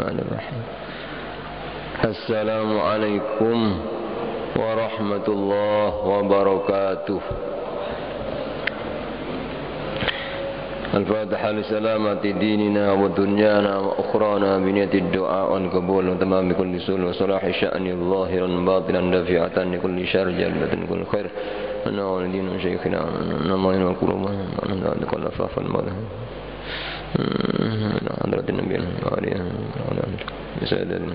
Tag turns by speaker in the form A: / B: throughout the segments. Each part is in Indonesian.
A: Bismillahirrahmanirrahim. Assalamualaikum warahmatullahi wabarakatuh. Al-Fatihah li salamati dinina wa dunyana wa ukhrana bi niyyati du'a wal qabul wa tamami kulli sul wa salahi sya'ni zahiran batinan nafi'atan li kulli syarri jalbatin kulli khair. Ana wa dinu syekhina namaina wa qulubana wa nahnu kullu fafan madah. Hadratin Nabi wa alihi wa sahbihi sayyidina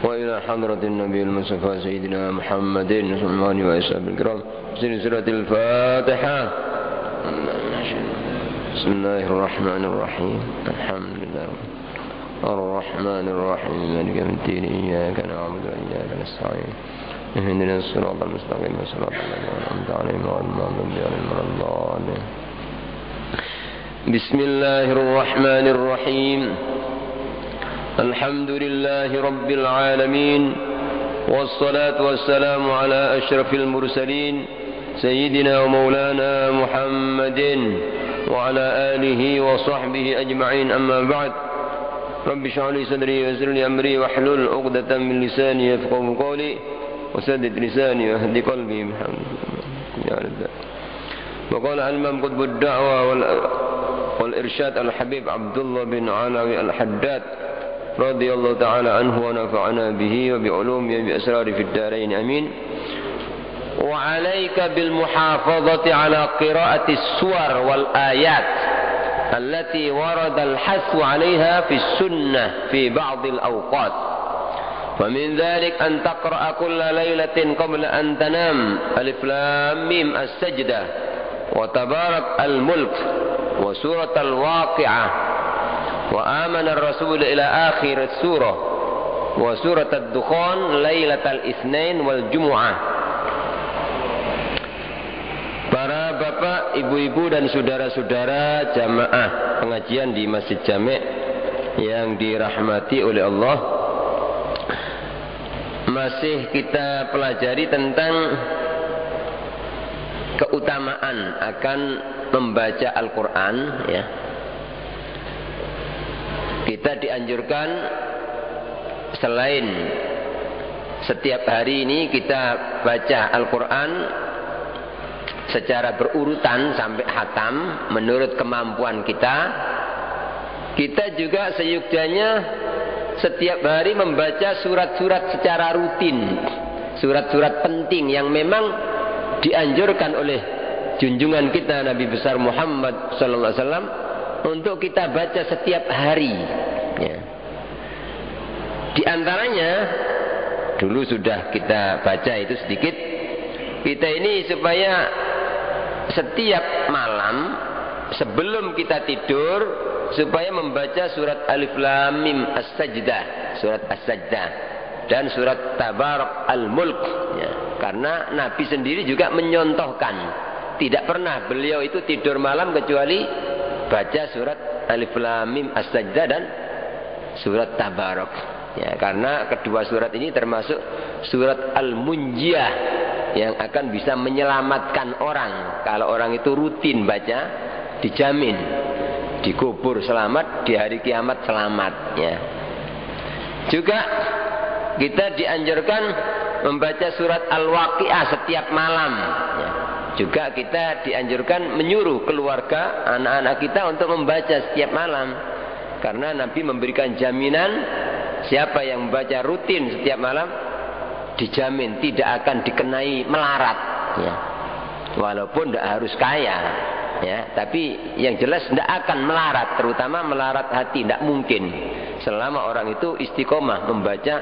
A: وإلى حضرة النبي المصطفى سيدنا محمد صلى الله عليه وسلم الكرام سلسلة الفاتحة. بسم الله الرحمن الرحيم الحمد لله الرحمن الرحيم مالك يوم الدين إياك نعبد وإياك نستعين اهدنا الصراط المستقيم صراط الذين أنعمت عليهم غير المغضوب عليهم ولا الضالين. بسم الله الرحمن الرحيم الحمد لله رب العالمين والصلاة والسلام على أشرف المرسلين سيدنا ومولانا محمد وعلى آله وصحبه أجمعين. أما بعد رب اشرح لي صدري ويسر لي أمري واحلل عقدة من لساني يفقهوا قولي وسدد لساني واهد قلبي وقال الإمام قطب الدعوة والإرشاد الحبيب عبد الله بن علوي الحداد رضي الله تعالى عنه ونفعنا به وبعلومه وبأسراره في الدارين آمين. وعليك بالمحافظة على قراءة السور والآيات التي ورد الحث عليها في السنة في بعض الأوقات. ومن ذلك أن تقرأ كل ليلة قبل أن تنام ألف لام ميم السجدة وتبارك الملك وسورة الواقعة وآمن الرسول إلى آخر السورة وسورة الدخان ليلة الاثنين والجمعة. Para bapak, ibu-ibu dan saudara-saudara jamaah pengajian di Masjid Jami' yang dirahmati oleh Allah, masih kita pelajari tentang keutamaan akan membaca Al-Quran, ya. Kita dianjurkan selain setiap hari ini kita baca Al-Quran secara berurutan sampai khatam menurut kemampuan kita. Kita juga seyukjanya setiap hari membaca surat-surat secara rutin, surat-surat penting yang memang dianjurkan oleh junjungan kita Nabi besar Muhammad sallallahu alaihi wasallam untuk kita baca setiap hari, ya. Di antaranya dulu sudah kita baca itu sedikit. Kita ini supaya setiap malam sebelum kita tidur supaya membaca surat Alif Lam Mim As-Sajdah, surat As-Sajdah dan surat Tabarak Al-Mulk, ya. Karena Nabi sendiri juga menyontohkan, tidak pernah beliau itu tidur malam kecuali baca surat Alif Lam Mim As-Sajdah dan surat Tabarak, ya. Karena kedua surat ini termasuk surat Al-Munjiyah yang akan bisa menyelamatkan orang. Kalau orang itu rutin baca, dijamin dikubur selamat, di hari kiamat selamat, ya. Juga kita dianjurkan membaca surat Al-Waqi'ah setiap malam, ya. Juga kita dianjurkan menyuruh keluarga, anak-anak kita untuk membaca setiap malam. Karena Nabi memberikan jaminan siapa yang membaca rutin setiap malam dijamin tidak akan dikenai melarat, ya. Walaupun tidak harus kaya, ya, tapi yang jelas tidak akan melarat, terutama melarat hati tidak mungkin selama orang itu istiqomah membaca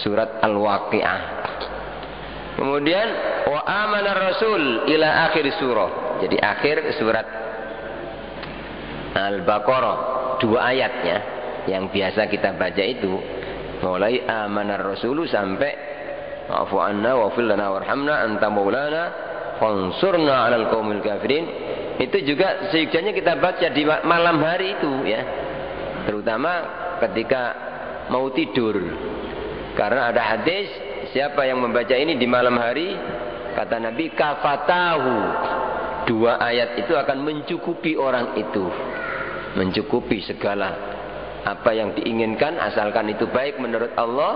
A: surat Al-Waqi'ah. Kemudian wa amana rasul ila akhir surah. Jadi akhir surat Al-Baqarah 2 ayatnya yang biasa kita baca itu. Mulai amanar rasulu sampai wa'fu anna wa'fir lana warhamna anta maulana fansurna 'alal qaumil kafirin. Itu juga sejujurnya kita baca di malam hari itu, ya. Terutama ketika mau tidur. Karena ada hadis, siapa yang membaca ini di malam hari, kata Nabi, kafatahu. 2 ayat itu akan mencukupi orang itu. Mencukupi segala apa yang diinginkan, asalkan itu baik menurut Allah.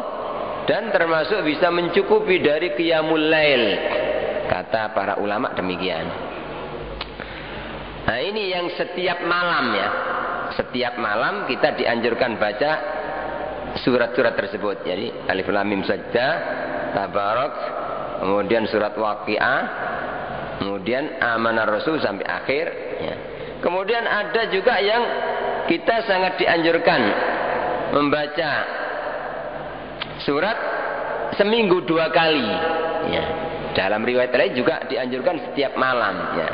A: Dan termasuk bisa mencukupi dari qiyamul lail. Kata para ulama demikian. Nah ini yang setiap malam ya. Setiap malam kita dianjurkan baca surat-surat tersebut. Jadi Alif Lam Mim Sajdah, Tabarak, kemudian surat Waqiah, kemudian Amanar Rasul sampai akhir ya. Kemudian ada juga yang kita sangat dianjurkan membaca surat seminggu 2 kali ya. Dalam riwayat lain juga dianjurkan setiap malam ya.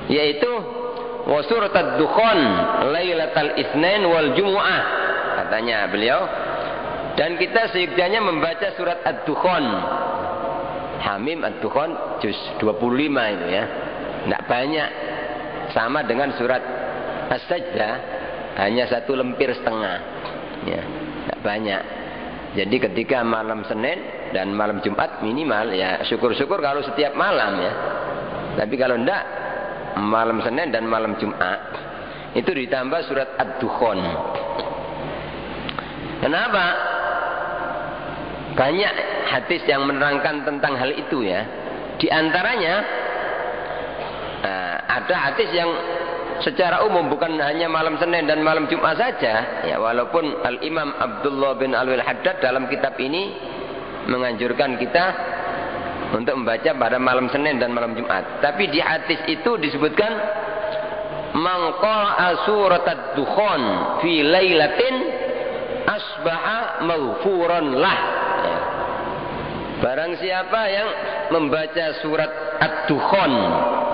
A: Yaitu wa surat ad-dukhan lailatal itsnain wal jumu'ah, katanya beliau. Dan kita seyogyanya membaca surat ad-dukhan, Hamim ad-dukhan juz 25 itu ya. Tidak banyak, sama dengan surat as-sajdah, hanya 1 lemper setengah ya. Tidak banyak. Jadi ketika malam Senin dan malam Jumat minimal ya, syukur-syukur kalau setiap malam ya. Tapi kalau tidak, malam Senin dan malam Jumat itu ditambah surat ad-dukhan. Kenapa? Banyak hadis yang menerangkan tentang hal itu ya. Di antaranya ada hadis yang secara umum, bukan hanya malam Senin dan malam Jumat saja ya, walaupun Al-Imam Abdullah bin Al-Haddad dalam kitab ini menganjurkan kita untuk membaca pada malam Senin dan malam Jumat. Tapi di hadis itu disebutkan man qara'a surat ad-dukhan fi lailatin asbaha maghfuran lah ya. Barang siapa yang membaca surat ad-dukhan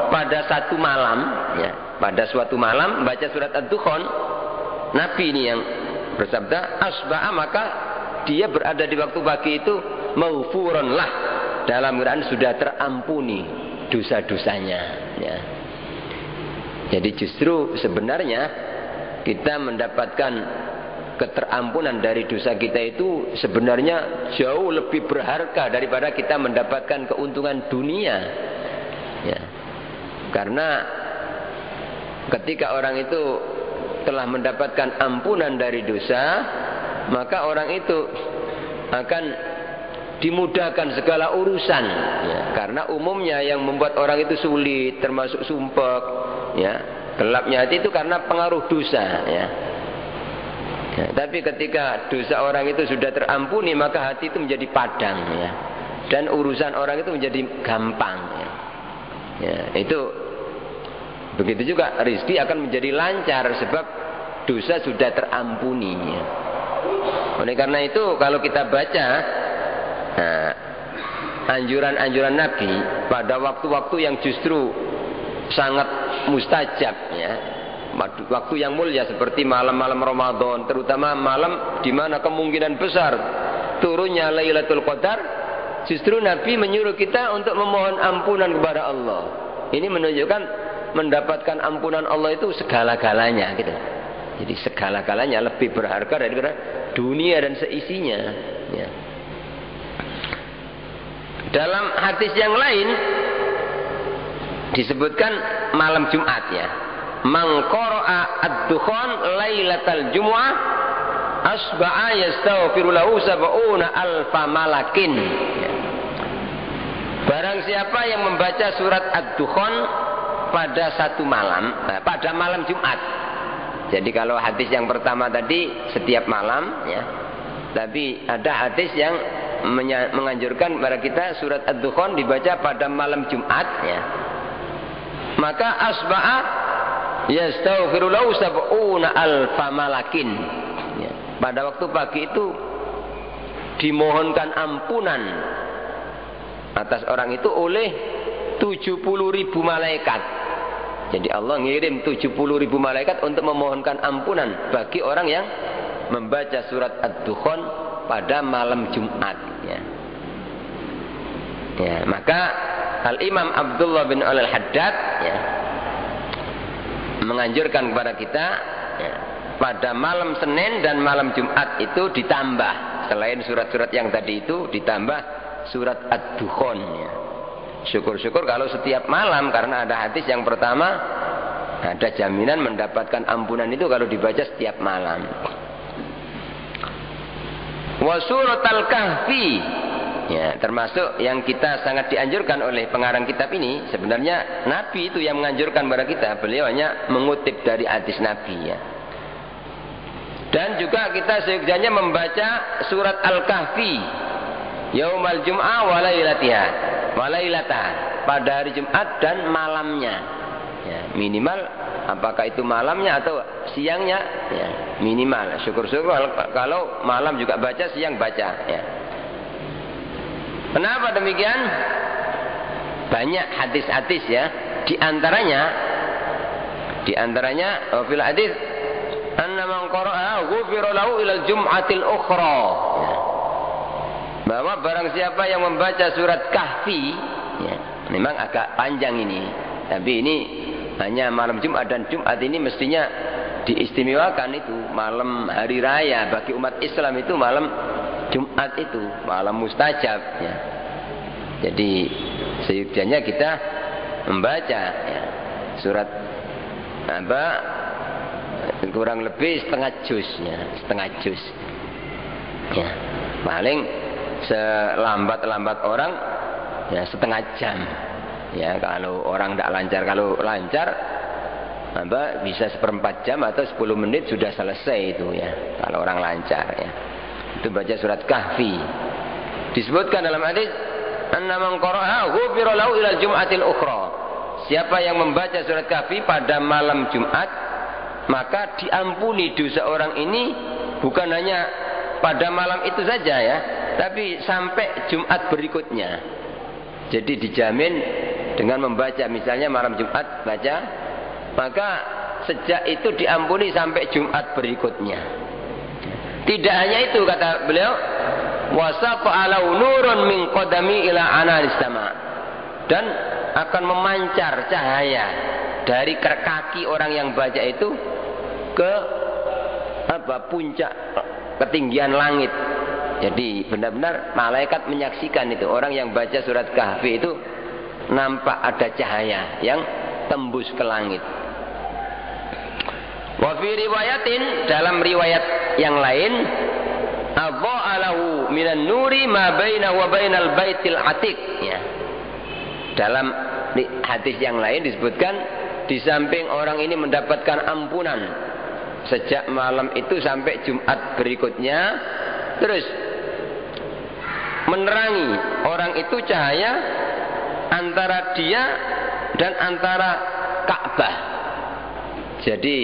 A: pada satu malam ya, pada suatu malam membaca surat ad-dukhan, Nabi ini yang bersabda asbaha, maka dia berada di waktu pagi itu maghfuran lah, dalam Quran sudah terampuni dosa-dosanya ya. Jadi justru sebenarnya kita mendapatkan keterampunan dari dosa kita itu sebenarnya jauh lebih berharga daripada kita mendapatkan keuntungan dunia ya. Karena ketika orang itu telah mendapatkan ampunan dari dosa, maka orang itu akan dimudahkan segala urusan ya. Karena umumnya yang membuat orang itu sulit, termasuk sumpek ya, gelapnya hati itu karena pengaruh dosa ya. Ya, tapi ketika dosa orang itu sudah terampuni, maka hati itu menjadi padang ya. Dan urusan orang itu menjadi gampang ya. Ya, itu begitu juga rezeki akan menjadi lancar sebab dosa sudah terampuni ya. Oleh karena itu kalau kita baca anjuran-anjuran Nabi pada waktu-waktu yang justru sangat mustajab ya, waktu yang mulia seperti malam-malam Ramadan, terutama malam di mana kemungkinan besar turunnya Lailatul Qadar, justru Nabi menyuruh kita untuk memohon ampunan kepada Allah. Ini menunjukkan mendapatkan ampunan Allah itu segala-galanya gitu. Jadi segala-galanya lebih berharga daripada dunia dan seisinya ya. Dalam hadis yang lain disebutkan malam Jumat ya. Man qara'a ad-dukhan lailatal jumu'ah asba'a yastaghfiru lahu sab'una alfa malakin ya. Barang siapa yang membaca surat ad-dukhan pada satu malam, pada malam Jumat. Jadi kalau hadis yang pertama tadi setiap malam ya. Tapi ada hadis yang menganjurkan kepada kita surat ad-dukhan dibaca pada malam Jumat ya. Maka asba'a yastaghfiru lahu sab'una alfa malakin ya. Pada waktu pagi itu dimohonkan ampunan atas orang itu oleh 70.000 malaikat. Jadi Allah ngirim 70.000 malaikat untuk memohonkan ampunan bagi orang yang membaca surat ad-dukhan pada malam Jumat ya. Ya, maka Al-Imam Abdullah bin Al-Haddad ya, menganjurkan kepada kita ya, pada malam Senin dan malam Jumat itu ditambah Selain surat-surat yang tadi itu ditambah surat Ad-Dukhan ya. Syukur-syukur kalau setiap malam, karena ada hadis yang pertama ada jaminan mendapatkan ampunan itu kalau dibaca setiap malam. Wa surat Al-Kahfi ya, termasuk yang kita sangat dianjurkan oleh pengarang kitab ini. Sebenarnya Nabi itu yang menganjurkan kepada kita, beliau hanya mengutip dari hadis Nabi ya. Dan juga kita seyogyanya membaca surat Al-Kahfi yaumal jum'ah wa lailatiha wa lailataha, pada hari Jumat dan malamnya ya, minimal apakah itu malamnya atau siangnya ya, minimal. Syukur-syukur kalau malam juga baca, siang baca ya. Kenapa demikian? Banyak hadis-hadis ya. Di antaranya fil hadis anna man qara'a ghufira lahu ila al-jum'atil ukhra. Bahwa barang siapa yang membaca surat Kahfi ya, memang agak panjang ini, tapi ini hanya malam Jumat, dan Jumat ini mestinya diistimewakan, itu malam hari raya bagi umat Islam, itu malam Jumat itu malam mustajab ya. Jadi seyogyanya kita membaca ya, surat apa kurang lebih setengah juz ya, paling selambat-lambat orang ya setengah jam ya, kalau orang tidak lancar. Kalau lancar bisa 1/4 jam atau 10 menit sudah selesai itu ya, kalau orang lancar ya. Itu baca surat Kahfi. Disebutkan dalam hadis anna man qara'aha ghufira lahu ila al-jum'atil ukhra. Siapa yang membaca surat Kahfi pada malam Jumat, maka diampuni dosa orang ini bukan hanya pada malam itu saja ya, tapi sampai Jumat berikutnya. Jadi dijamin dengan membaca, misalnya malam Jumat baca, maka sejak itu diampuni sampai Jumat berikutnya. Tidak hanya itu, kata beliau, wasafa alau nurun min qadami ila ananis sama, dan akan memancar cahaya dari kaki orang yang baca itu ke puncak ketinggian langit. Jadi benar-benar malaikat menyaksikan itu, orang yang baca surat Kahfi itu nampak ada cahaya yang tembus ke langit. Wa fi riwayatin, dalam riwayat yang lain, adha'alahu minan nuri ma baina wa bainal baitil atiq ya. Dalam hadis yang lain disebutkan, di samping orang ini mendapatkan ampunan sejak malam itu sampai Jumat berikutnya, terus menerangi orang itu cahaya antara dia dan antara Ka'bah. Jadi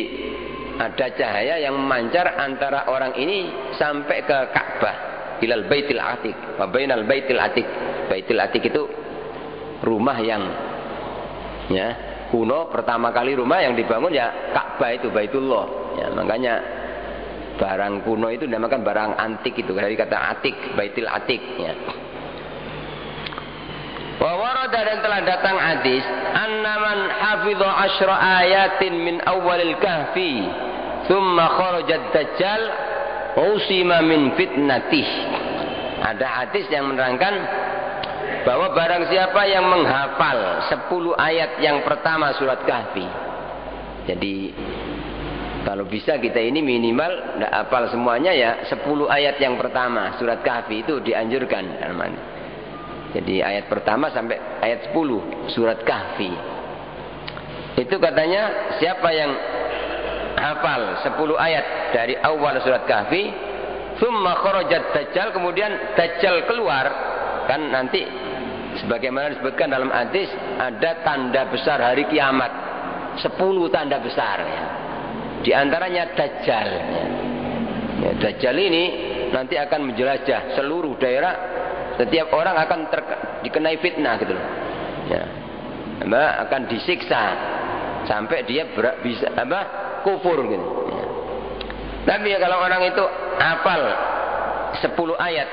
A: ada cahaya yang memancar antara orang ini sampai ke Ka'bah, ilal baitil atiq wa bainal baitil atiq. Baitil atiq itu rumah yang ya kuno, pertama kali rumah yang dibangun ya Ka'bah itu, Baitullah ya, makanya barang kuno itu dinamakan barang antik, itu dari kata atik, Baitil Atiq ya. Wa warada, dan telah datang hadis, annaman hafidha asyra ayatin min awalil kahfi thumma kharajat dajjal usima min fitnatih. Ada hadis yang menerangkan bahwa barang siapa yang menghafal 10 ayat yang pertama surat Kahfi. Jadi kalau bisa kita ini minimal tidak hafal semuanya ya, 10 ayat yang pertama surat Kahfi itu dianjurkan. Jadi ayat pertama sampai ayat 10 surat Kahfi. Itu katanya siapa yang hafal 10 ayat dari awal surat Kahfi, thumma kharajat dajjal, kemudian dajjal keluar, kan nanti sebagaimana disebutkan dalam hadis ada tanda besar hari kiamat, 10 tanda besar ya. Di antaranya dajjal ya. Ya, dajjal ini nanti akan menjelajah seluruh daerah, setiap orang akan dikenai fitnah gitu loh ya. Akan disiksa sampai dia bisa kufur gitu ya. Tapi ya, kalau orang itu hafal 10 ayat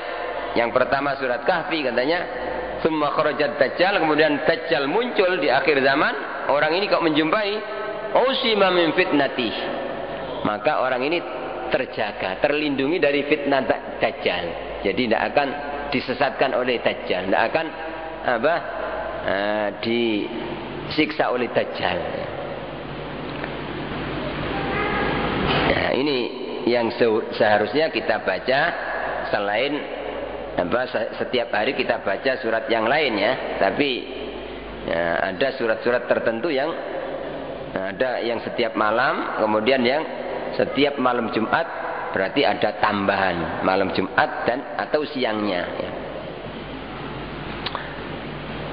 A: yang pertama surat Kahfi, katanya summa kharajat dajjal, kemudian dajjal muncul di akhir zaman, orang ini kok menjumpai usima min fitnatih, maka orang ini terjaga, terlindungi dari fitnah Dajjal. Jadi tidak akan disesatkan oleh Dajjal, tidak akan disiksa oleh Dajjal. Nah, ini yang seharusnya kita baca selain setiap hari kita baca surat yang lain ya. Tapi ya, ada surat-surat tertentu yang ada yang setiap malam, kemudian yang setiap malam Jumat, berarti ada tambahan malam Jumat dan atau siangnya ya.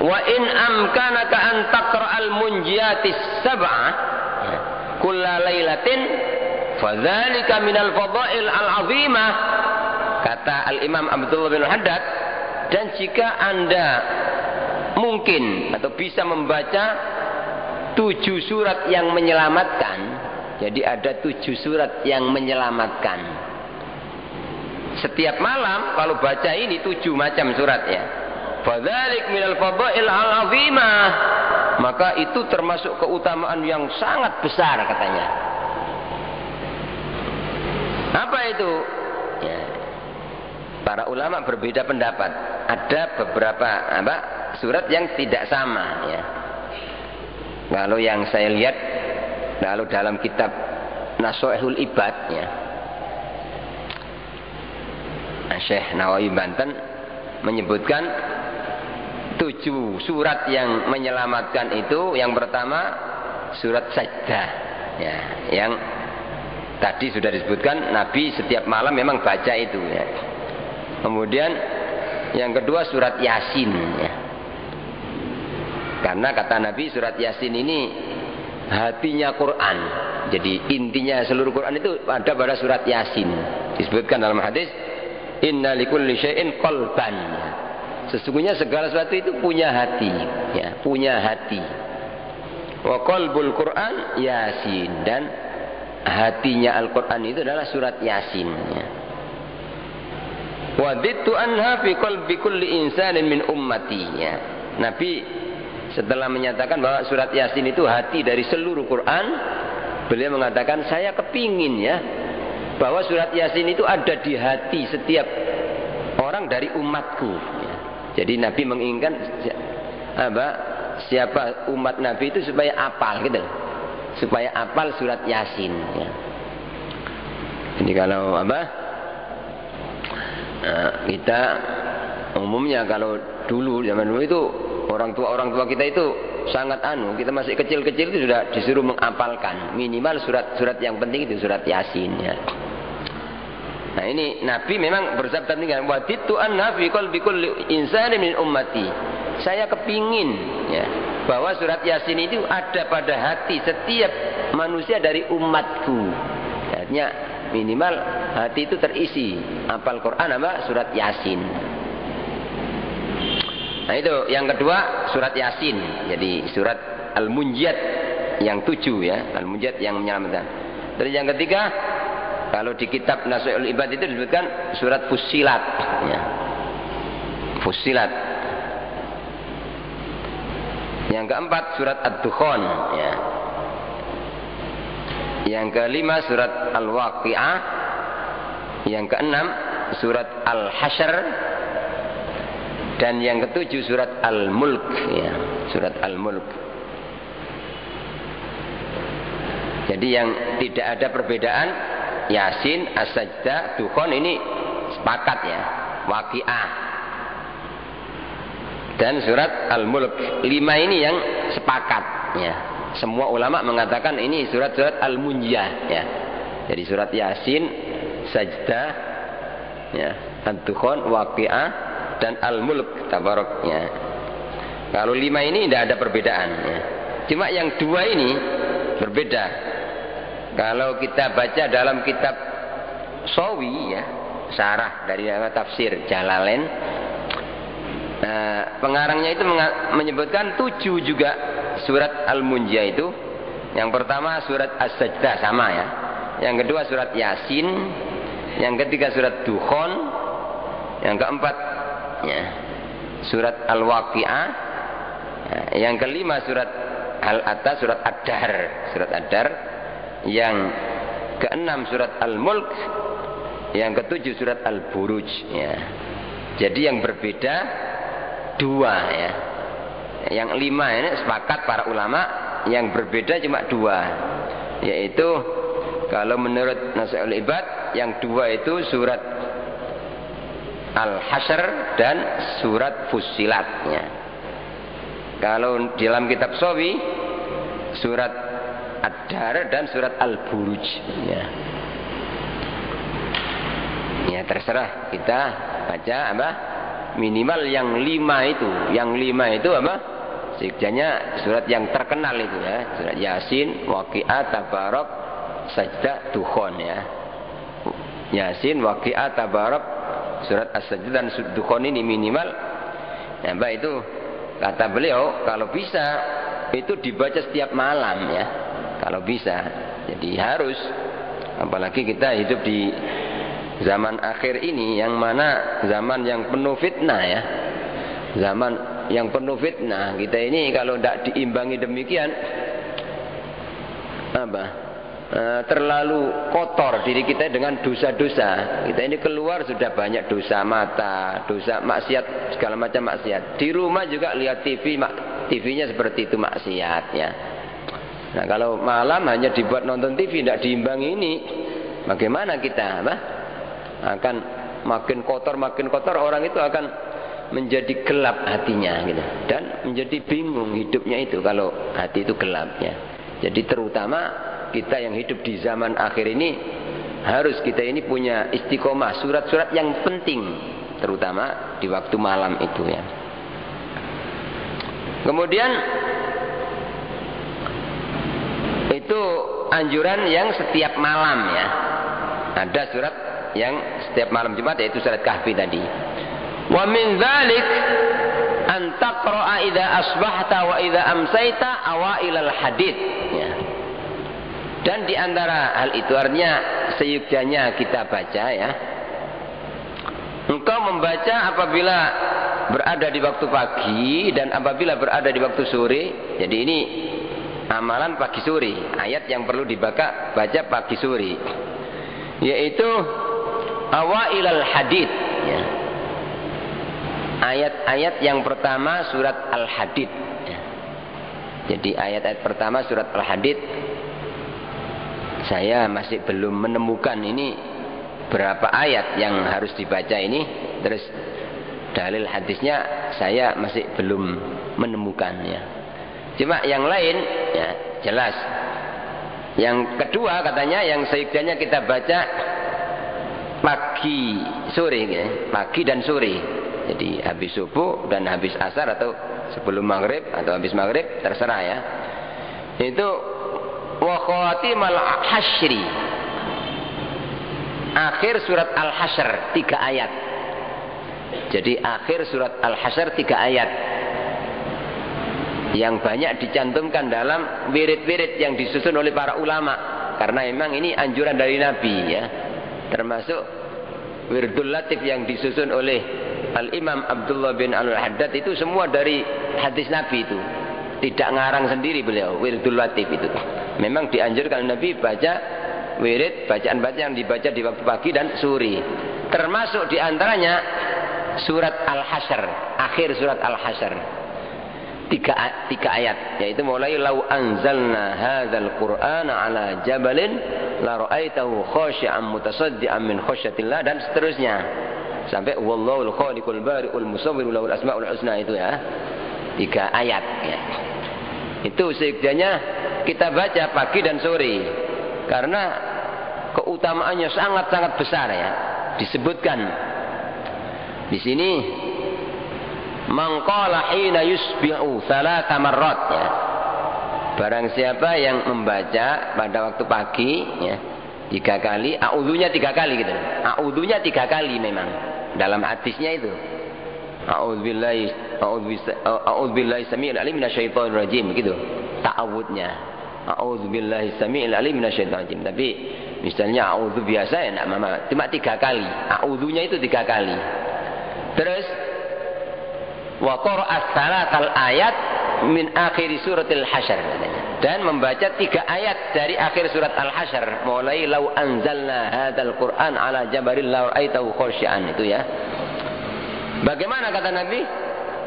A: Wa in amkanaka an taqra'al munjiyatis sab'ah kulla lailatin fadzalika minal fadail al-'azimah, kata Al-Imam Abdullah bin Haddad. Dan jika Anda mungkin atau bisa membaca 7 surat yang menyelamatkan, jadi ada 7 surat yang menyelamatkan setiap malam. Kalau baca ini 7 macam surat ya, fadzalik minal fadail al-'azimah, maka itu termasuk keutamaan yang sangat besar katanya. Apa itu? Ya, para ulama berbeda pendapat. Ada beberapa surat yang tidak sama ya. Kalau yang saya lihat, kalau dalam kitab Nasha'ihul Ibad ya, Syekh Nawawi Banten menyebutkan 7 surat yang menyelamatkan itu. Yang pertama surat Sajdah ya, yang tadi sudah disebutkan Nabi setiap malam memang baca itu ya. Kemudian yang kedua surat Yasin ya. Karena kata Nabi surat Yasin ini hatinya Quran. Jadi intinya seluruh Quran itu ada pada surat Yasin. Disebutkan dalam hadis, inna likulli syai'in qalban. Sesungguhnya segala sesuatu itu punya hati ya, punya hati. Wa qalbul Quran Yasin, dan hatinya Al-Quran itu adalah surat Yasin ya. Wadittu anha fi qalbi kulli insanin min ummati ya. Nabi setelah menyatakan bahwa surat Yasin itu hati dari seluruh Quran, beliau mengatakan saya kepingin ya bahwa surat Yasin itu ada di hati setiap orang dari umatku ya. Jadi Nabi menginginkan siapa umat Nabi itu supaya apal gitu, supaya apal surat Yasin ya. Jadi kalau kita umumnya kalau dulu, zaman dulu itu orang tua kita itu sangat kita masih kecil-kecil itu sudah disuruh menghafalkan minimal surat yang penting itu surat Yasin ya. Nah ini Nabi memang bersabda dengan wadittu anna fi qalbi kulli insanin min ummati. Saya kepingin ya bahwa surat Yasin itu ada pada hati setiap manusia dari umatku. Artinya minimal hati itu terisi hafal Quran surat Yasin. Nah itu yang kedua surat Yasin. Jadi surat Al-Munjiyat yang 7 ya, Al-Munjiyat yang menyelamatkan. Terus yang ketiga, kalau di kitab Nasha'ihul Ibad itu disebutkan surat Fussilat ya. Fussilat. Yang keempat surat Ad-Dukhan ya. Yang kelima surat Al-Waqi'ah. Yang keenam surat Al-Hasyr. Dan yang ketujuh surat Al-Mulk ya, surat Al-Mulk. Jadi yang tidak ada perbedaan Yasin, As-Sajdah, Dukhan ini sepakat ya, Waqi'ah. Dan surat Al-Mulk. 5 ini yang sepakat ya. Semua ulama mengatakan ini surat-surat Al-Munjiyah ya. Jadi surat Yasin, Sajdah ya, Ad-Dukhan, Waqi'ah dan Al-Mulk tabaraknya. Kalau 5 ini tidak ada perbedaan ya. Cuma yang 2 ini berbeda. Kalau kita baca dalam kitab Sawi ya, syarah dari tafsir Jalalain, pengarangnya itu menyebutkan 7 juga surat Al-Munjiyah itu. Yang pertama surat As-Sajdah sama ya. Yang kedua surat Yasin, yang ketiga surat Dukhan, yang keempat ya, surat Al-Waqi'ah, ya, yang kelima surat Al-Atta, surat Ad-Dahr, surat Ad-Dahr, yang ke-6 surat Al-Mulk, yang ke-7 surat Al-Buruj ya. Jadi yang berbeda 2 ya. Yang 5 ini sepakat para ulama, yang berbeda cuma 2, yaitu kalau menurut Nasihatul Ibad yang 2 itu surat Al-Hasyr dan surat Fussilat ya. Kalau dalam kitab Sawi surat Ad-Dar dan surat Al-Buruj ya. Ya terserah kita baca apa, minimal yang 5 itu. Yang 5 itu apa? Sejarahnya surat yang terkenal itu ya, surat Yasin, Waqiah, Tabarok, Sajdah, Dukhan ya. Yasin, Waqiah, Tabarok, surat As-Sajdah dan Dukhan ini minimal. Ya, Mbak itu kata beliau kalau bisa itu dibaca setiap malam ya. Kalau bisa. Jadi harus, apalagi kita hidup di zaman akhir ini yang mana zaman yang penuh fitnah ya. Zaman yang penuh fitnah. Kita ini kalau tidak diimbangi demikian terlalu kotor diri kita dengan dosa-dosa. Kita ini keluar sudah banyak dosa mata, dosa maksiat, segala macam maksiat. Di rumah juga lihat TV, TV-nya seperti itu maksiat ya. Nah kalau malam hanya dibuat nonton TV, tidak diimbangi ini, bagaimana kita akan makin kotor, orang itu akan menjadi gelap hatinya gitu, dan menjadi bingung hidupnya itu kalau hati itu gelapnya. Jadi terutama kita yang hidup di zaman akhir ini harus kita ini punya istiqomah surat-surat yang penting, terutama di waktu malam itu ya. Kemudian itu anjuran yang setiap malam ya. Ada surat yang setiap malam Jumat, yaitu surat Kahfi tadi. Wa min dzalik an taqra'a idza asbahta wa idza amsayta awailal hadid ya. Dan di antara hal itu artinya seyogyanya kita baca ya. Engkau membaca apabila berada di waktu pagi dan apabila berada di waktu sore. Jadi ini amalan pagi sore, ayat yang perlu dibaca pagi sore, yaitu awailal hadid ya. Ayat-ayat yang pertama surat Al-Hadid ya. Jadi ayat-ayat pertama surat Al-Hadid saya masih belum menemukan ini berapa ayat yang harus dibaca ini. Terus dalil hadisnya saya masih belum menemukannya. Cuma yang lain ya jelas. Yang kedua katanya yang seyogyanya kita baca pagi sore ya. Pagi dan sore. Jadi habis subuh dan habis asar atau sebelum maghrib atau habis maghrib terserah ya. Itu wa khatimal hasyri. Akhir surat Al-Hasyr 3 ayat. Jadi akhir surat Al-Hasyr 3 ayat. Yang banyak dicantumkan dalam wirid-wirid yang disusun oleh para ulama, karena memang ini anjuran dari Nabi ya. Termasuk Wirdul Latif yang disusun oleh Al-Imam Abdullah bin Al-Haddad itu semua dari hadis Nabi itu. Tidak ngarang sendiri beliau, Wirdul Latif itu. Memang dianjurkan Nabi baca wirid, bacaan-bacaan yang dibaca di waktu pagi dan sore. Termasuk diantaranya surat Al-Hasyr, akhir surat Al-Hasyr. 3 ayat, yaitu mulai lau anzalna hadzal qur'ana ala jabalin la ra'aitahu khashi'an mutasaddian min khasyatillah, dan seterusnya sampai wallahul khaliqul bari'ul musawwir lahul asmaul husna itu ya. 3 ayat ya. Itu seyogyanya kita baca pagi dan sore, karena keutamaannya sangat-sangat besar ya. Disebutkan di sini man qala hina yusbihu 3 marrat ya. Barang siapa yang membaca pada waktu pagi ya 3 kali, a'udzunya 3 kali gitu. A'udzunya 3 kali memang dalam hadisnya itu. A'udzubillahi samiil alim minasyaitonir rajim gitu. Ta'awudnya. A'udzubillahi samiil alim minasyaitonir rajim. Tapi misalnya a'udzu biasa ya enggak mama, cuma 3 kali. A'udzunya itu 3 kali. Terus wa qara'a 3 ayat min akhir suratil Hasyr katanya. dan membaca 3 ayat dari akhir surat Al-Hasyr, mulai lau anzalna hadzal Qur'an ala jabalin la ra'aitahu khashi'an, itu ya. Bagaimana kata Nabi?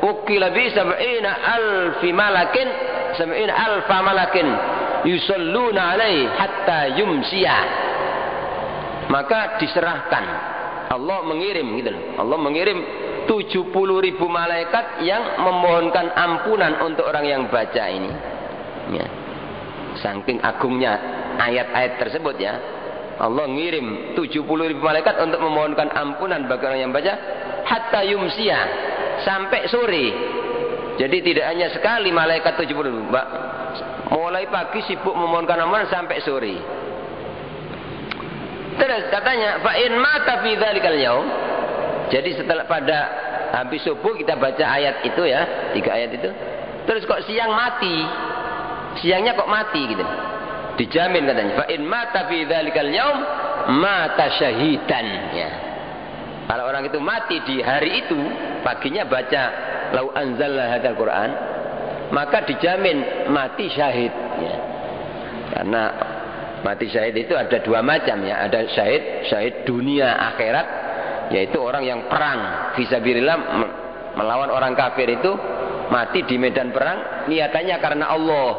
A: Ukila bi sab'ina alfi malakin, sab'ina alfa malakin yusalluna alaihi hatta yumsiya. Maka diserahkan, Allah mengirim gitu loh. Allah mengirim 70.000 malaikat yang memohonkan ampunan untuk orang yang baca ini. Ya. Saking agungnya ayat-ayat tersebut ya. Allah ngirim 70.000 malaikat untuk memohonkan ampunan bagi orang yang baca hatta yumsiya, sampai sore. Jadi tidak hanya sekali malaikat 70.000, Mbak. Mulai pagi sibuk memohonkan ampunan sampai sore. Terus katanya fa in mata fi dzalikal yaum. Jadi setelah pada habis subuh kita baca ayat itu ya, 3 ayat itu. Terus kok siang mati. Siangnya kok mati gitu. Dijamin katanya fa in mata fi dzalikal yaum mata syahidan ya. Kalau orang itu mati di hari itu, paginya baca lau anzalna hadzal Qur'an, maka dijamin mati syahid ya. Karena mati syahid itu ada 2 macam ya. Ada syahid dunia akhirat, yaitu orang yang perang fisabilillah melawan orang kafir itu, mati di medan perang niatannya karena Allah.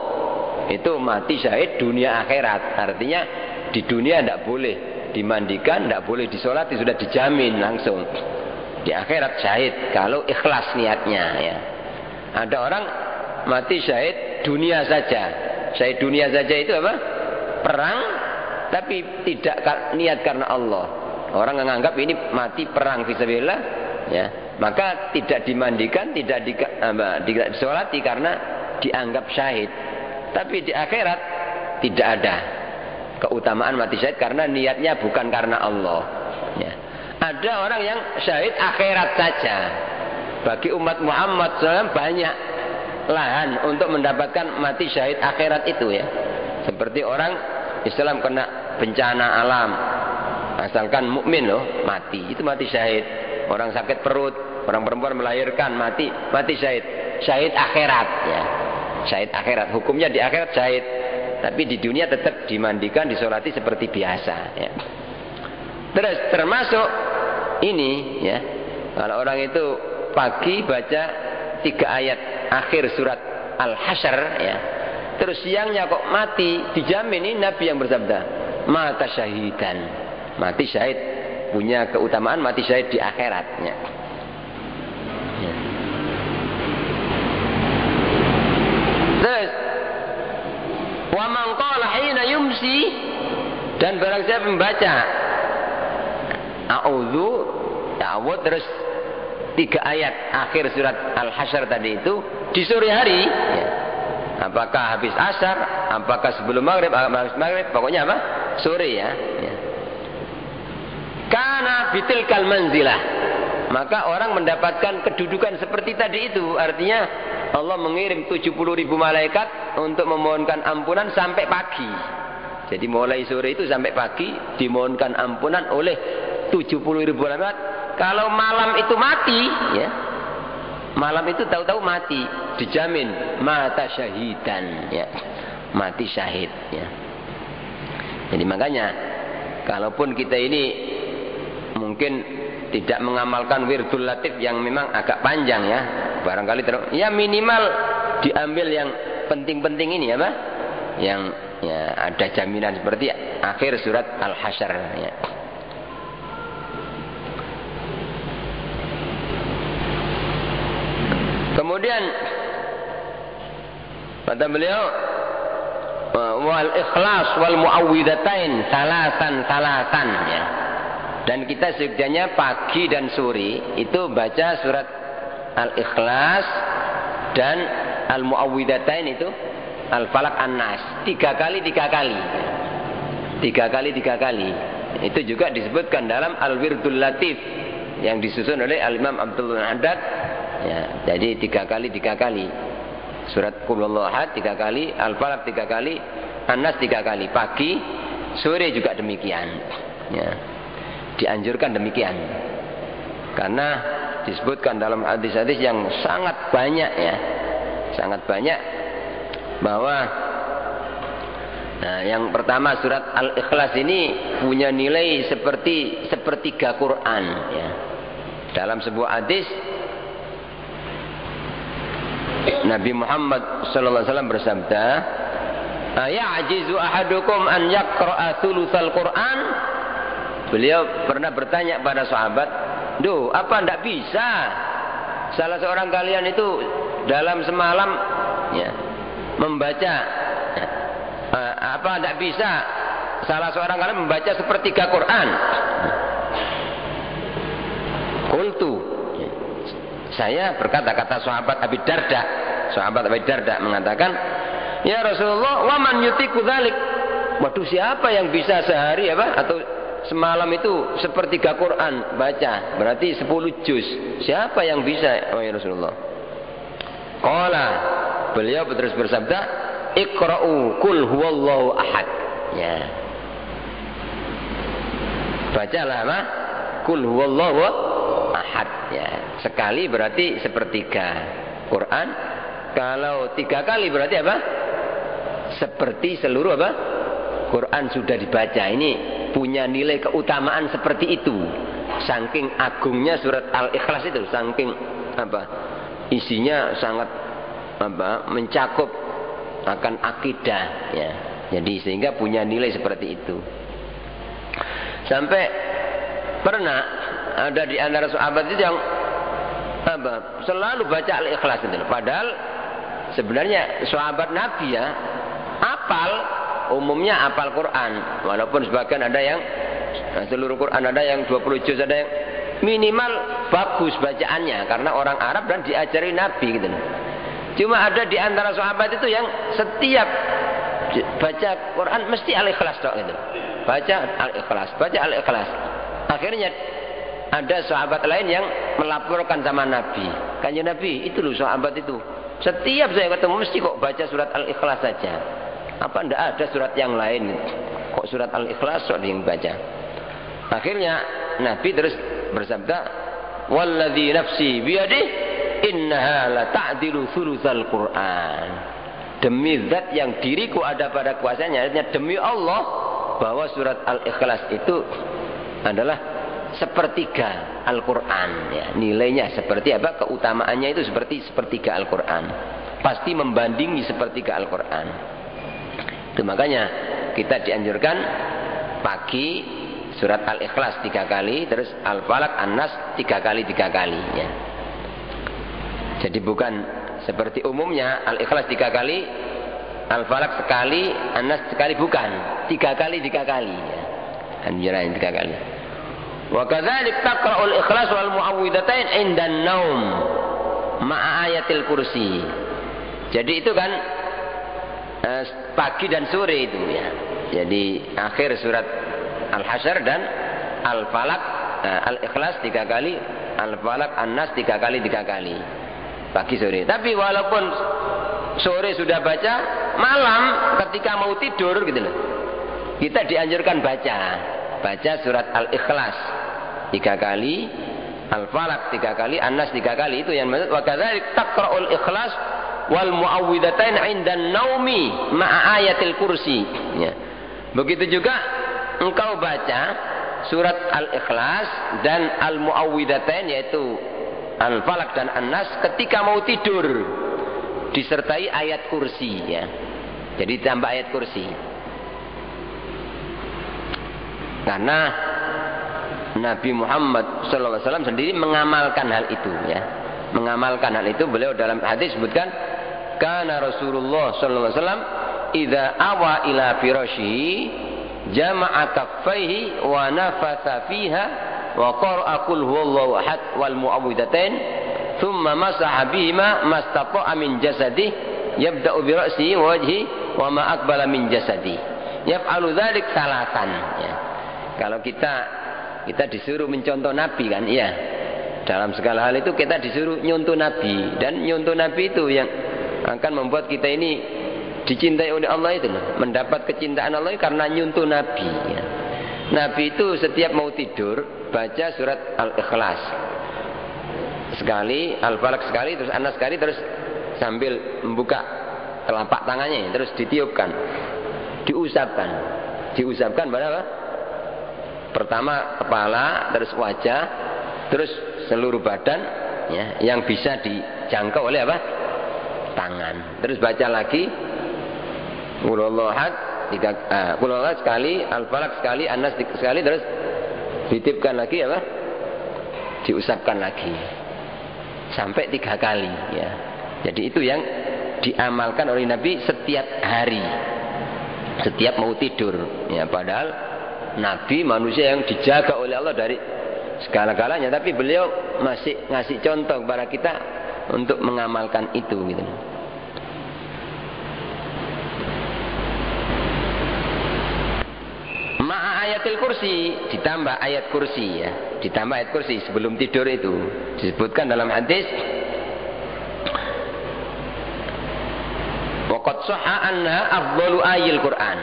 A: Itu mati syahid dunia akhirat. Artinya di dunia tidak boleh dimandikan, tidak boleh disolati, sudah dijamin langsung. Di akhirat syahid kalau ikhlas niatnya ya. Ada orang mati syahid dunia saja. Syahid dunia saja itu apa? Perang tapi tidak niat karena Allah. Orang menganggap ini mati perang fisabilillah ya, maka tidak dimandikan, tidak disolati karena dianggap syahid. Tapi di akhirat tidak ada keutamaan mati syahid karena niatnya bukan karena Allah ya. Ada orang yang syahid akhirat saja. Bagi umat Muhammad SAW banyak lahan untuk mendapatkan mati syahid akhirat itu ya. Seperti orang Islam kena bencana alam, asalkan mukmin loh mati, itu mati syahid. Orang sakit perut, orang perempuan melahirkan mati syahid. Syahid akhirat ya. Syahid akhirat, hukumnya di akhirat syahid, tapi di dunia tetap dimandikan, disolati seperti biasa ya. Terus termasuk ini ya, kalau orang itu pagi baca 3 ayat akhir surat Al-Hasyr ya, terus siangnya kok mati, dijamin ini Nabi yang bersabda mata syahidan, mati syahid, punya keutamaan mati syahid di akhiratnya ya. Terus wa man qala hina yumsi, dan barang siapa membaca a'udzu ta'awud terus 3 ayat akhir surat Al-Hasyr tadi itu di sore hari ya. Apakah habis asar, apakah sebelum maghrib, habis maghrib, pokoknya apa? Sore ya. Kana bitilkal manzilah, maka orang mendapatkan kedudukan seperti tadi itu. Artinya Allah mengirim 70.000 malaikat untuk memohonkan ampunan sampai pagi. Jadi mulai sore itu sampai pagi dimohonkan ampunan oleh 70.000 malaikat. Kalau malam itu mati ya, malam itu tahu-tahu mati, dijamin mata syahidan ya, mati syahid ya. Jadi makanya kalaupun kita ini mungkin tidak mengamalkan wirdul latif yang memang agak panjang ya, barangkali ya minimal diambil yang penting-penting ini apa, yang ya ada jaminan seperti akhir surat Al-Hasyr ya. Kemudian kata beliau wal ikhlas wal muawwidatain salasan ya. Dan kita sebenarnya pagi dan sore itu baca surat Al-Ikhlas dan Al-Muawwidatain itu Al-Falaq An-Nas 3 kali. Itu juga disebutkan dalam Al-Wirdul Latif yang disusun oleh Al-Imam Abdul Haddad ya. Jadi 3 kali surat Qul Huwallahu Ahad 3 kali, Al-Falaq 3 kali, An-Nas 3 kali, pagi sore juga demikian ya. Dianjurkan demikian karena disebutkan dalam hadis-hadis yang sangat banyak ya, sangat banyak bahwa Nah, yang pertama surat Al-Ikhlas ini punya nilai seperti sepertiga Quran ya. Dalam sebuah hadis Nabi Muhammad sallallahu alaihi wasallam bersabda, "Aya'jizu ahadukum an yaqra'a thulutsal Qur'an?" Beliau pernah bertanya pada sahabat, "Duh, apa ndak bisa salah seorang kalian itu dalam semalam ya, membaca apa tidak bisa salah seorang kalian membaca sepertiga Quran?" Qultu, saya berkata, kata sahabat Abi Darda mengatakan, "Ya Rasulullah, wa man yutiku dzalik?" Waduh, siapa yang bisa sehari atau semalam itu sepertiga Quran baca, berarti 10 juz. Siapa yang bisa, ya Rasulullah? Qala, beliau terus bersabda, "Iqra'u qul huwallahu ahad." Ya. Bacalah apa? Qul huwallahu ahad ya. Sekali berarti sepertiga Quran. Kalau 3 kali berarti apa? Seperti seluruh apa? Quran sudah dibaca. Ini punya nilai keutamaan seperti itu. Saking agungnya surat Al-Ikhlas itu, saking isinya sangat mencakup akan akidah ya. Jadi sehingga punya nilai seperti itu. Sampai pernah ada di antara sahabat itu yang selalu baca Al-Ikhlas itu. Padahal sebenarnya sahabat Nabi ya umumnya apal Quran, walaupun sebagian ada yang seluruh Quran, ada yang 20 juz, ada yang minimal bagus bacaannya karena orang Arab dan diajari Nabi gitu. Cuma ada di antara sahabat itu yang setiap baca Quran mesti Al-Ikhlas dok gitu. Baca Al-Ikhlas. Akhirnya ada sahabat lain yang melaporkan sama Nabi. Kanjeng Nabi, itu loh sahabat itu. Setiap saya ketemu mesti kok baca surat Al-Ikhlas saja. Apa ndak ada surat yang lain? Kok surat Al-Ikhlas kok yang baca? Akhirnya Nabi terus bersabda, "Walladzi nafsi biyadihi innaha la ta'dilu thulutsal Qur'an." Demi zat yang diriku ada pada kuasanya, artinya demi Allah bahwa surat Al-Ikhlas itu adalah sepertiga Al-Quran ya. Nilainya seperti apa? Keutamaannya itu seperti sepertiga Al-Quran. Pasti membandingi sepertiga Al-Quran. Itu makanya kita dianjurkan pagi surat Al-Ikhlas 3 kali, terus Al-Falaq, An-Nas 3 kali ya. Jadi bukan seperti umumnya Al-Ikhlas 3 kali, Al-Falaq sekali, An-Nas sekali, bukan 3 kali ya. Anjuran 3 kali. Wa kadzalik taqra'ul Ikhlas wal Mu'awwidhatain 'indan naum ma'a ayatil kursi. Jadi itu kan pagi dan sore itu ya. Jadi akhir surat Al-Hasyr dan Al-Falaq, Al-Ikhlas 3 kali, Al-Falaq, An-Nas 3 kali. Pagi sore. Tapi walaupun sore sudah baca, malam ketika mau tidur gitu loh, kita dianjurkan baca surat Al-Ikhlas 3 kali, Al-Falaq 3 kali, An-Nas 3 kali. Itu yang maksud wa kadzalik taqra'ul Ikhlas wal Mu'awwidhatain 'indan naumi ma'a ayatil kursi ya. Begitu juga engkau baca surat Al-Ikhlas dan Al-Mu'awwidhatain, yaitu Al-Falaq dan An-Nas ketika mau tidur, disertai ayat kursi ya. Jadi tambah ayat kursi. Karena Nabi Muhammad SAW sendiri mengamalkan hal itu ya. Mengamalkan hal itu, beliau dalam hadis sebutkan, kana Rasulullah SAW idza awa ila firashihi jama'a kaffaihi wa nafatha fiha wa qara'a qul huwallahu ahad wal mu'awwidhatain thumma masaha bihima mastata'a min jasadihi yabda'u bi ra'sihi wa wajhihi wa ma aqbala min jasadihi yaf'alu dzalik salatan ya. Kalau kita disuruh mencontoh Nabi kan, iya. Dalam segala hal itu kita disuruh nyontoh Nabi, dan nyontoh Nabi itu yang akan membuat kita ini dicintai oleh Allah itu loh. Mendapat kecintaan Allah karena nyontoh Nabi ya. Nabi itu setiap mau tidur baca surat Al-Ikhlas sekali, Al-Falaq sekali, terus An-Nas sekali, terus sambil membuka telapak tangannya terus ditiupkan. diusapkan. Diusapkan pada apa? Pertama kepala, terus wajah, terus seluruh badan, ya, yang bisa dijangkau oleh apa? Tangan. Terus baca lagi Qul huwallahu ahad, Qul huwallahu ahad sekali, Al-Falaq sekali, An-Nas sekali, terus ditipkan lagi apa? Diusapkan lagi sampai 3 kali, ya. Jadi itu yang diamalkan oleh Nabi setiap hari, setiap mau tidur, ya. Padahal Nabi manusia yang dijaga oleh Allah dari segala-galanya, tapi beliau masih ngasih contoh kepada kita untuk mengamalkan itu, gitu. Ma'a ayatil kursi, ditambah ayat kursi, ya. Ditambah ayat kursi sebelum tidur itu disebutkan dalam hadis waqad shahha anna afdalu ayil Quran,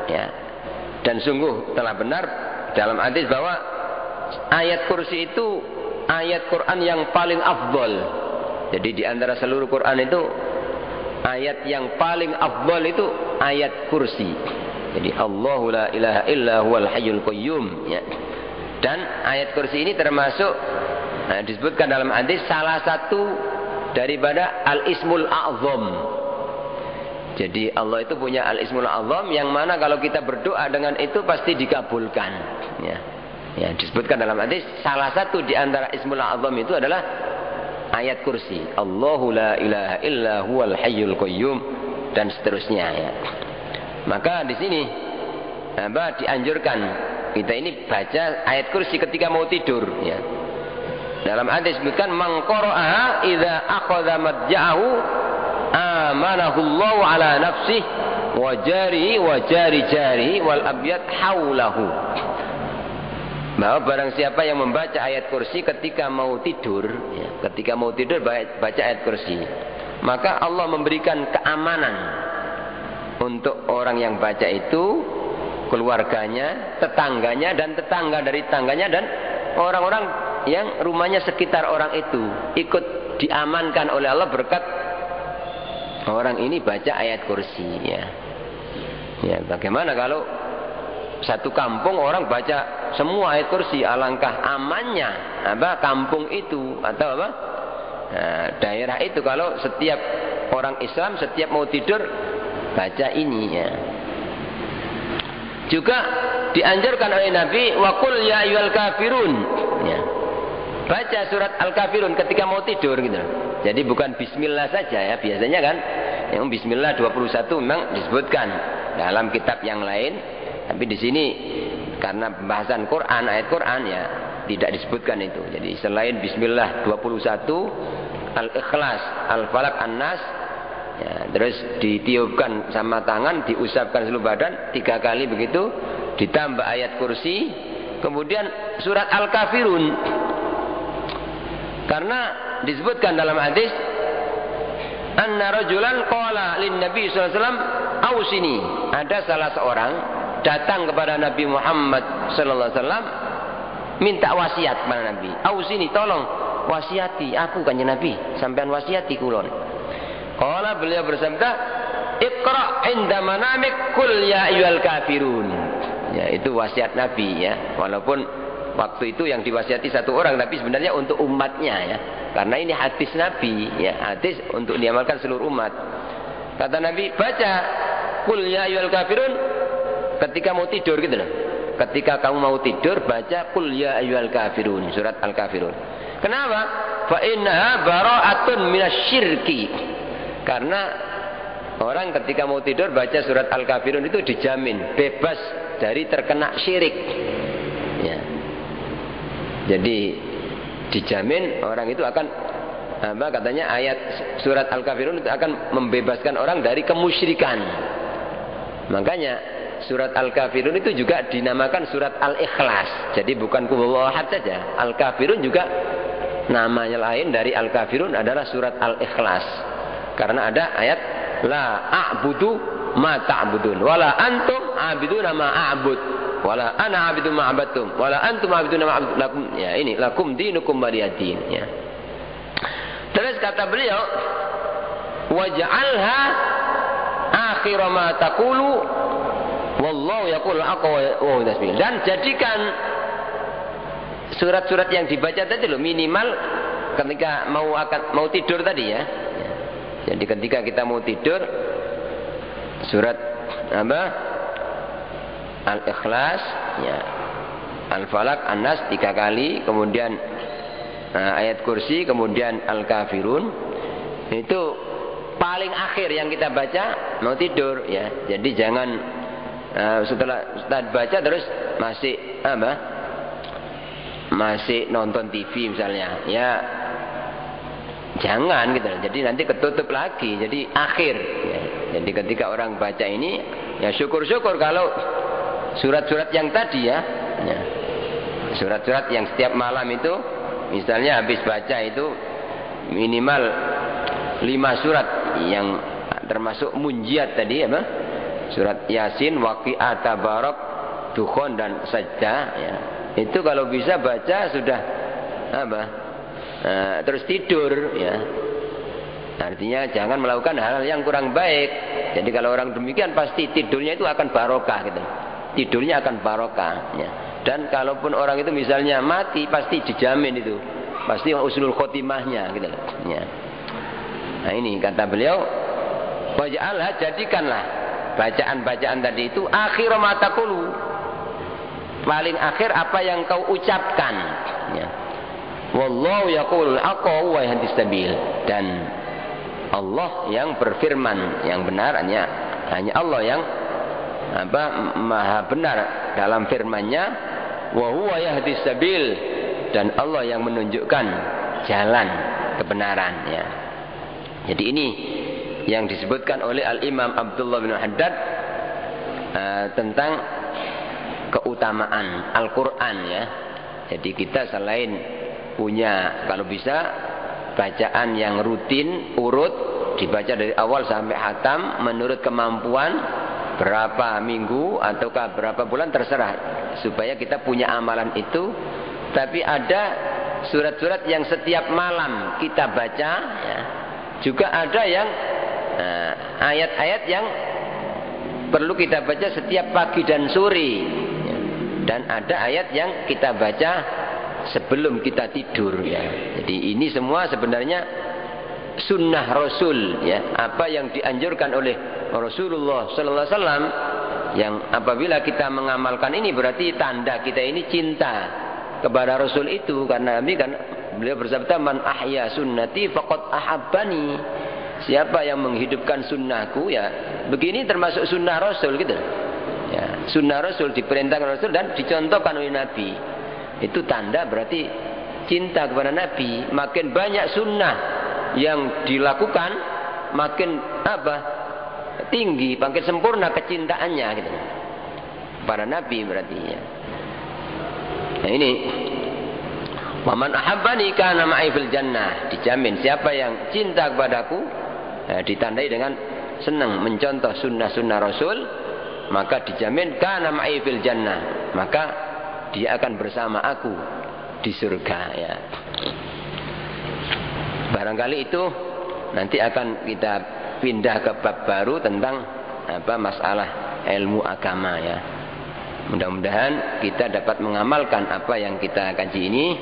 A: ya. Dan sungguh telah benar dalam hadis bahwa ayat kursi itu ayat Quran yang paling afdal. Jadi di antara seluruh Quran itu ayat yang paling afdal itu ayat kursi. Jadi Allahu la ilaha illa huwal hayyul qayyum, ya. Dan ayat kursi ini termasuk disebutkan dalam hadis salah satu daripada al-ismul a'zam. Jadi Allah itu punya al-ismul a'zam yang mana kalau kita berdoa dengan itu pasti dikabulkan, ya. Ya, disebutkan dalam hadis salah satu di antara ismul a'zam itu adalah ayat kursi. Allahu la ilaha illa huwal hayyul qayyum dan seterusnya, ya. Maka di sini dianjurkan kita ini baca ayat kursi ketika mau tidur, ya. Dalam hadis disebutkan man qara'aha idza akhadha madja'ahu amanahu Allahu ala nafsihi wa jarihi wa jari wal abyad haulahu. Bahwa barang siapa yang membaca ayat kursi ketika mau tidur, ya, ketika mau tidur baca ayat kursi, maka Allah memberikan keamanan untuk orang yang baca itu, keluarganya, tetangganya, dan tetangga dari tetangganya, dan orang-orang yang rumahnya sekitar orang itu ikut diamankan oleh Allah berkat orang ini baca ayat kursi, ya. Ya, bagaimana kalau satu kampung orang baca semua ayat kursi, alangkah amannya kampung itu atau daerah itu kalau setiap orang Islam setiap mau tidur baca ini, ya. Juga dianjurkan oleh Nabi wa qul ya ayyuhal kafirun, ya. Baca surat Al-Kafirun ketika mau tidur, gitu. Jadi bukan bismillah saja, ya. Biasanya kan yang bismillah 21 memang disebutkan dalam kitab yang lain, tapi di sini karena pembahasan Quran, ayat Quran, ya, tidak disebutkan itu. Jadi selain bismillah 21, Al-Ikhlas, Al-Falaq, An-Nas, ya, terus ditiupkan sama tangan, diusapkan seluruh badan 3 kali begitu, ditambah ayat kursi, kemudian surat Al-Kafirun. Karena disebutkan dalam hadis anna rajulan qala lin nabi sallallahu alaihi wasallam ausini, ada salah seorang datang kepada Nabi Muhammad sallallahu alaihi wasallam minta wasiat kepada Nabi. Ausini, tolong wasiati aku kanjeng Nabi, sampean wasiati kulon. Qala, beliau bersabda, Iqra inda manamik kul ya ayyuhal kafirun. Ya, itu wasiat Nabi, ya. Walaupun waktu itu yang diwasiati satu orang, tapi sebenarnya untuk umatnya, ya. Karena ini hadis Nabi, ya, hadis untuk diamalkan seluruh umat. Kata Nabi, baca kul ya ayyuhal kafirun ketika mau tidur, gitu loh. Ketika kamu mau tidur baca kul ya ayyuhal kafirun, surat Al-Kafirun. Kenapa? Fa innaha bara'atun minasyirki. Karena orang ketika mau tidur baca surat Al-Kafirun itu dijamin bebas dari terkena syirik, ya. Jadi dijamin orang itu akan katanya ayat surat Al-Kafirun itu akan membebaskan orang dari kemusyrikan. Makanya surat Al-Kafirun itu juga dinamakan surat Al-Ikhlas. Jadi bukan Qul huwallahu ahad saja. Al-Kafirun juga namanya lain dari Al-Kafirun adalah surat Al-Ikhlas. Karena ada ayat la a'budu ma ta'budun wala antum a'biduna ma a'bud wala ana a'budu ma abattum wala antum a'biduna ma a'bud lakum, ya, ini lakum dinukum waliyadin, ya. Terus kata beliau waj'alha akhir ma taqulu Wallahu yaqulu al-haqqa wa huwa tasbih. Dan jadikan surat-surat yang dibaca tadi loh minimal ketika mau tidur tadi ya. Jadi ketika kita mau tidur surat apa? Al-Ikhlas ya. Al-Falaq, An-Nas 3 kali, kemudian ayat kursi, kemudian Al-Kafirun. Itu paling akhir yang kita baca mau tidur ya. Jadi jangan setelah baca terus masih apa? Masih nonton TV misalnya. Ya jangan gitu. Jadi nanti ketutup lagi. Jadi akhir ya. Jadi ketika orang baca ini ya syukur-syukur kalau surat-surat yang tadi ya. Surat-surat yang setiap malam itu misalnya habis baca itu minimal 5 surat yang termasuk munjiat tadi apa? Surat Yasin, Waqiah, Tabarak, Dukhan dan Sajdah ya. Itu kalau bisa baca sudah apa? Terus tidur ya. Artinya jangan melakukan hal-hal yang kurang baik. Jadi kalau orang demikian pasti tidurnya itu akan barokah gitu. Tidurnya akan barokah ya. Dan kalaupun orang itu misalnya mati pasti dijamin itu. Pasti husnul khotimahnya gitu ya. Nah ini kata beliau, waj'alha jadikanlah bacaan-bacaan tadi itu akhir ma taqulu. Paling akhir apa yang kau ucapkan ya. Wallahu yaqulul haqqa wa yahdis sabil. Dan Allah yang berfirman yang benar hanya Allah yang maha benar dalam firman-Nya. Wa huwa yahdis sabil, dan Allah yang menunjukkan jalan kebenaran ya. Jadi ini yang disebutkan oleh Al-Imam Abdullah bin Haddad tentang keutamaan Al-Quran ya. Jadi kita selain punya kalau bisa bacaan yang rutin urut dibaca dari awal sampai khatam menurut kemampuan, berapa minggu ataukah berapa bulan terserah, supaya kita punya amalan itu. Tapi ada surat-surat yang setiap malam kita baca ya. Juga ada yang ayat-ayat yang perlu kita baca setiap pagi dan sore ya. Dan ada ayat yang kita baca sebelum kita tidur ya. Jadi ini semua sebenarnya sunnah Rasul ya. Apa yang dianjurkan oleh Rasulullah sallallahu alaihi wasallam, yang apabila kita mengamalkan ini berarti tanda kita ini cinta kepada Rasul itu. Karena Nabi kan beliau bersabda, man ahya sunnati faqad ahabbani. Siapa yang menghidupkan sunnahku ya begini termasuk sunnah Rasul gitu ya. Sunnah Rasul diperintahkan Rasul dan dicontohkan oleh Nabi. Itu tanda berarti cinta kepada Nabi. Makin banyak sunnah yang dilakukan makin tinggi, makin sempurna kecintaannya gitu pada Nabi berarti ya. Nah ini waman ahabbani kana ma'i fil jannah, dijamin siapa yang cinta kepadaku ditandai dengan senang mencontoh sunnah-sunnah Rasul, maka dijamin kana ma'i fil jannah, maka dia akan bersama aku di surga ya. Barangkali itu nanti akan kita pindah ke bab baru tentang masalah ilmu agama ya. Mudah-mudahan kita dapat mengamalkan apa yang kita kaji ini,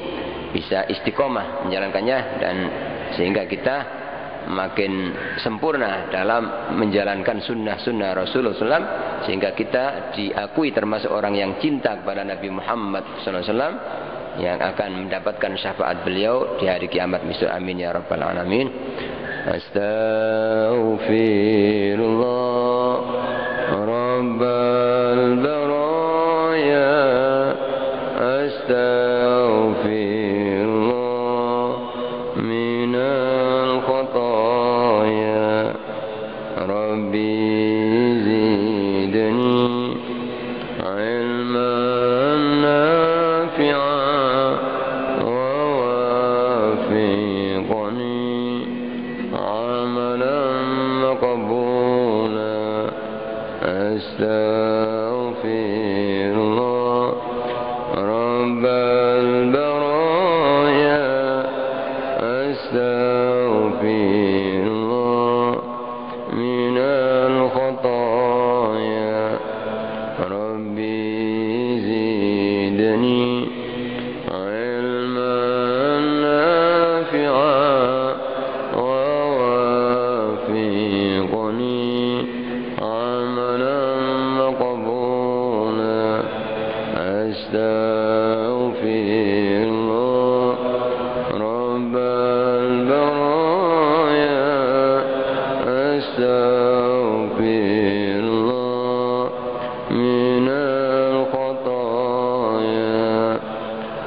A: bisa istiqomah menjalankannya, dan sehingga kita makin sempurna dalam menjalankan sunnah-sunnah Rasulullah SAW, sehingga kita diakui termasuk orang yang cinta kepada Nabi Muhammad SAW, yang akan mendapatkan syafaat beliau di hari kiamat besok. Amin ya rabbal alamin. Astaghfirullah rabbal baraya, astaghfirullah minal khataya, rabbi zidni ilman nafi'a astaghfirullah rabbal baraya, astaghfirullah minal khataya, الله رب البرايا أستغفر الله من الخطايا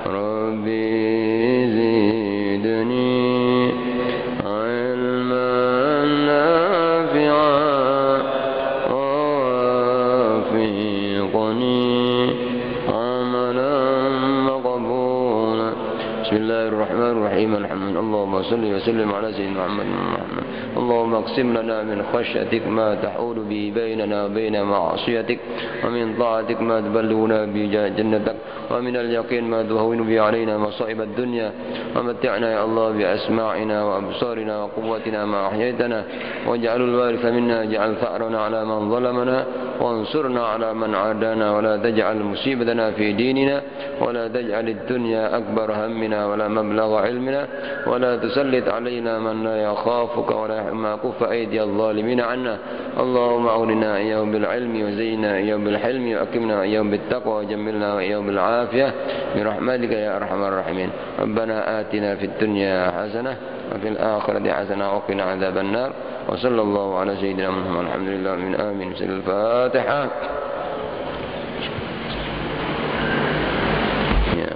A: ربي زدني علما نافعا ووفقني عملا مقبولا. بسم الله الرحمن الرحيم. الحمد لله. اللهم صل وسلم على سيدنا محمد. اللهم اقسم لنا من خشيتك ما تحول به بيننا وبين معصيتك، ومن طاعتك ما تبلغنا به جنتك، ومن اليقين ما تهون به علينا مصائب الدنيا، ومتعنا يا الله بأسماعنا وأبصارنا وقوتنا ما أحييتنا، واجعل الوارث منا، اجعل ثأرنا على من ظلمنا، وانصرنا على من عادانا، ولا تجعل مصيبتنا في ديننا، ولا تجعل الدنيا أكبر همنا ولا مبلغ علمنا، ولا تسلط علينا من لا يخافك ولا ما كف أيدي الظالمين عنا. اللهم أغننا إياهم بالعلم، وزينا إياهم بالحلم، وأكرمنا إياهم بالتقوى، وجملنا إياهم بالعافية برحمتك يا أرحم الراحمين. ربنا آتنا في الدنيا حسنة وفي الآخرة حسنة وقنا عذاب النار. وصلى الله على سيدنا محمد. الحمد لله من آمين. بسم الفاتحة. يا